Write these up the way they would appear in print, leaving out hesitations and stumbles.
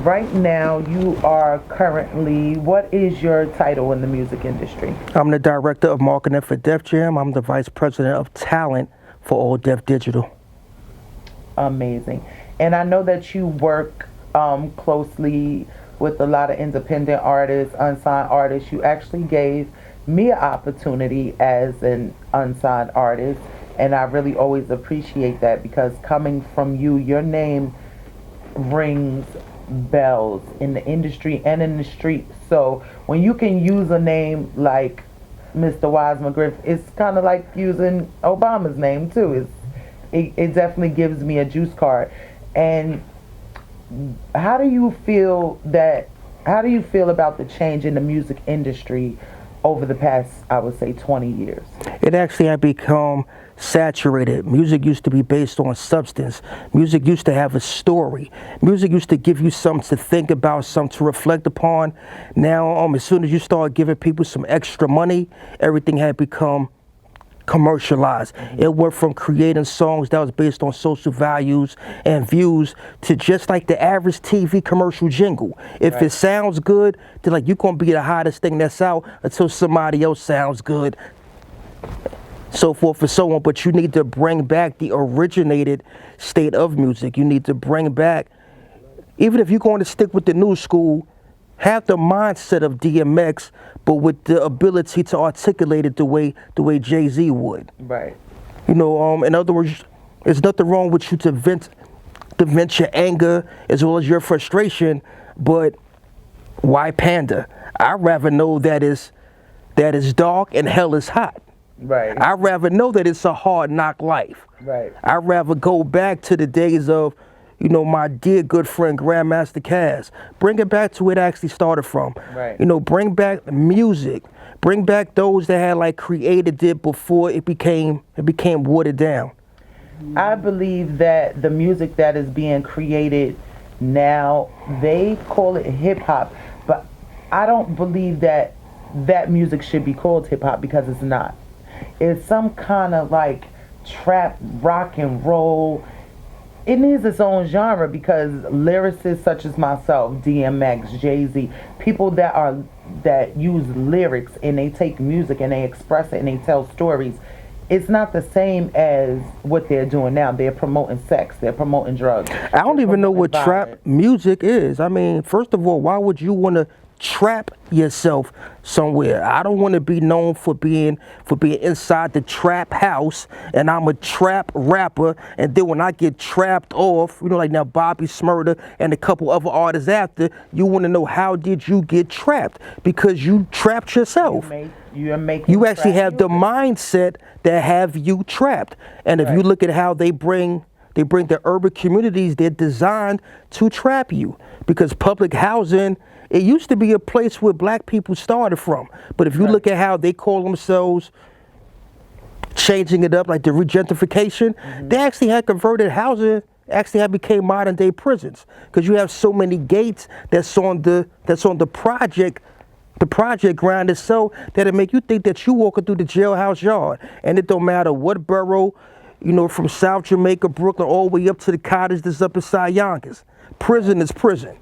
Right now, you are currently, what is your title in the music industry? I'm the director of marketing for Def Jam. I'm the vice president of talent for All Def Digital. Amazing. And I know that you work closely with a lot of independent artists, unsigned artists. You actually gave me an opportunity as an unsigned artist, and I really always appreciate that because coming from you, your name rings bells in the industry and in the street. So when you can use a name like Mr. Wise McGriff, it's kind of like using Obama's name too. It definitely gives me a juice card. And how do you feel that? How do you feel about the change in the music industry over the past, I would say, 20 years? It actually had become saturated. Music used to be based on substance. Music used to have a story. Music used to give you something to think about, something to reflect upon. Now, as soon as you start giving people some extra money, everything had become commercialized. It went from creating songs that was based on social values and views to just like the average TV commercial jingle. If it sounds good, then like you're gonna be the hottest thing that's out until somebody else sounds good, so forth and so on. But you need to bring back the originated state of music. You need to bring back, even if you're going to stick with the new school, have the mindset of DMX, but with the ability to articulate it the way Jay-Z would. Right. You know, in other words, there's nothing wrong with you to vent your anger as well as your frustration, but why panda? I'd rather know that is dark and hell is hot. Right. I'd rather know that it's a hard knock life. Right. I'd rather go back to the days of, you know, my dear good friend Grandmaster Caz. Bring it back to where it actually started from. Right. You know, bring back music. Bring back those that had like created it before it became watered down. I believe that the music that is being created now, they call it hip hop, but I don't believe that that music should be called hip hop because it's not. It's some kind of like trap, rock and roll. It needs its own genre because lyricists such as myself, DMX, Jay-Z, people that use lyrics and they take music and they express it and they tell stories, it's not the same as what they're doing now. They're promoting sex, they're promoting drugs. I don't even know what trap music is. I mean, first of all, why would you want to trap yourself somewhere? I don't want to be known for being inside the trap house and I'm a trap rapper, and then when I get trapped off, you know, like now Bobby Shmurda and a couple other artists after, you want to know how did you get trapped? Because you trapped yourself. You actually have the mindset that have you trapped. And if you look at how they bring the urban communities, they're designed to trap you, because public housing, it used to be a place where black people started from. But if you look at how they call themselves, changing it up, like the regentrification, they actually had converted housing, actually had became modern day prisons. Because you have so many gates that's on the project ground itself that it make you think that you walking through the jailhouse yard. And it don't matter what borough, you know, from South Jamaica, Brooklyn, all the way up to the cottage that's up inside Yonkers. Prison is prison.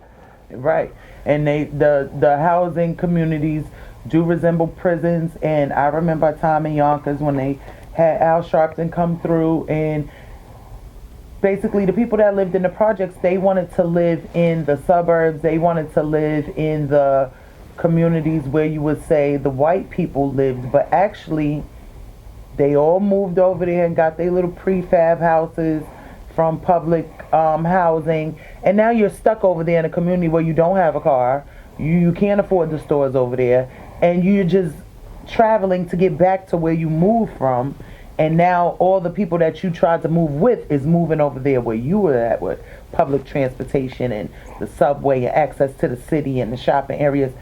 Right. And the housing communities do resemble prisons. And I remember a time in Yonkers when they had Al Sharpton come through, and basically the people that lived in the projects, they wanted to live in the suburbs. They wanted to live in the communities where you would say the white people lived, but actually they all moved over there and got their little prefab houses from public housing, and now you're stuck over there in a community where you don't have a car, you can't afford the stores over there, and you're just traveling to get back to where you moved from. And now all the people that you tried to move with is moving over there where you were at, with public transportation and the subway and access to the city and the shopping areas.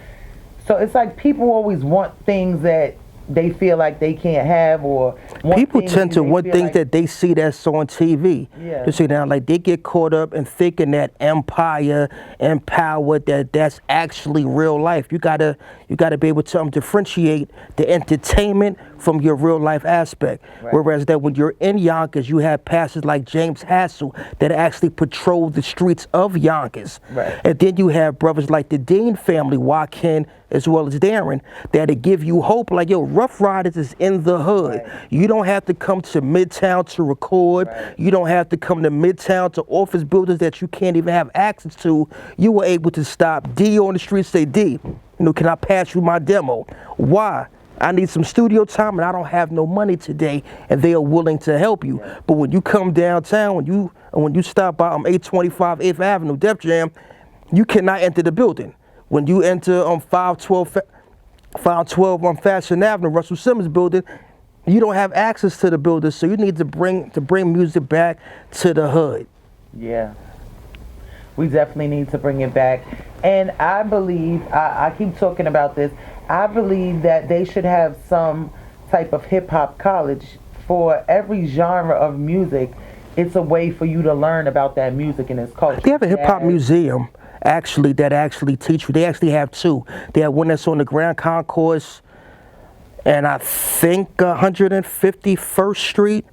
So it's like people always want things that they feel like they can't have, or people tend to want things that they see that's on TV. Yeah. You see now, like they get caught up in thinking that empire and power, that's actually real life. You gotta be able to differentiate the entertainment from your real life aspect. Right. Whereas that when you're in Yonkers, you have pastors like James Hassel that actually patrol the streets of Yonkers. Right. And then you have brothers like the Dean family, Joaquin as well as Darren, that'll give you hope. Like, yo, Rough Riders is in the hood. Right. You don't have to come to Midtown to record. Right. You don't have to come to Midtown to office buildings that you can't even have access to. You were able to stop D on the street, say, D, can I pass you my demo? Why? I need some studio time and I don't have no money today, and they are willing to help you. Yeah. But when you come downtown, when you stop by 825 8th Avenue, Def Jam, you cannot enter the building. When you enter 512 on Fashion Avenue, Russell Simmons building, you don't have access to the building, so you need to bring music back to the hood. Yeah. We definitely need to bring it back. And I believe, I keep talking about this, I believe that they should have some type of hip-hop college for every genre of music. It's a way for you to learn about that music and its culture. They have a hip-hop museum, actually, that actually teach you. They actually have two. They have one that's on the Grand Concourse, and I think 151st Street,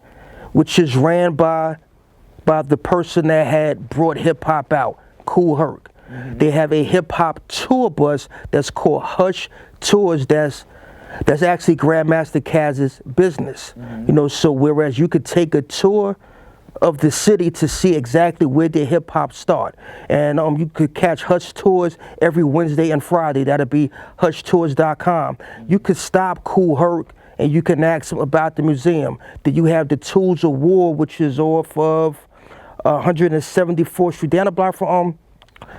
which is ran by the person that had brought hip-hop out, Kool Herc. Mm-hmm. They have a hip-hop tour bus that's called Hush Tours. That's actually Grandmaster Caz's business. Mm-hmm. So whereas you could take a tour of the city to see exactly where the hip hop start, and you could catch Hush Tours every Wednesday and Friday. That'll be hushtours.com. You could stop Kool Herc and you can ask him about the museum. Then you have the Tools of War, which is off of 174th Street, down the block from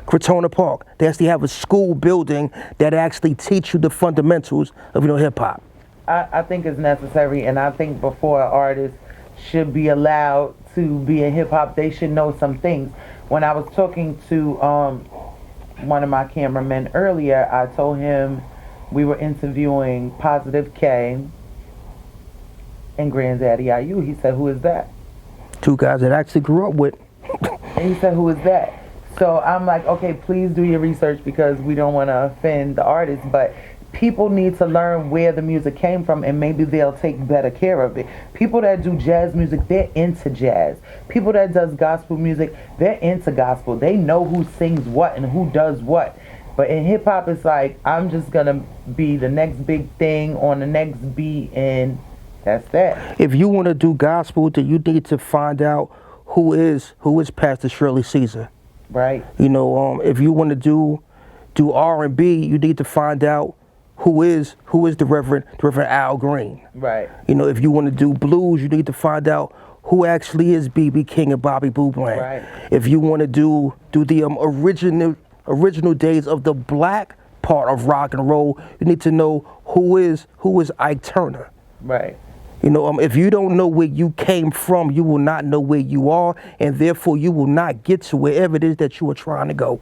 Crotona Park. They actually have a school building that actually teach you the fundamentals of hip hop. I think it's necessary, and I think before an artist should be allowed to be in hip hop, they should know some things. When I was talking to one of my cameramen earlier, I told him we were interviewing Positive K and Granddaddy IU. He said, "Who is that?" Two guys that I actually grew up with. And he said, "Who is that?" So I'm like, okay, please do your research because we don't want to offend the artist, but people need to learn where the music came from, and maybe they'll take better care of it. People that do jazz music, they're into jazz. People that does gospel music, they're into gospel. They know who sings what and who does what. But in hip hop, it's like, I'm just gonna be the next big thing on the next beat, and that's that. If you want to do gospel, then you need to find out who is Pastor Shirley Caesar. Right. If you want to do R&B, you need to find out who is the Reverend Al Green. Right. If you want to do blues, you need to find out who actually is B.B. King and Bobby Blue Bland. Right. If you want to do the original days of the black part of rock and roll, you need to know who is Ike Turner. Right. If you don't know where you came from, you will not know where you are, and therefore you will not get to wherever it is that you are trying to go.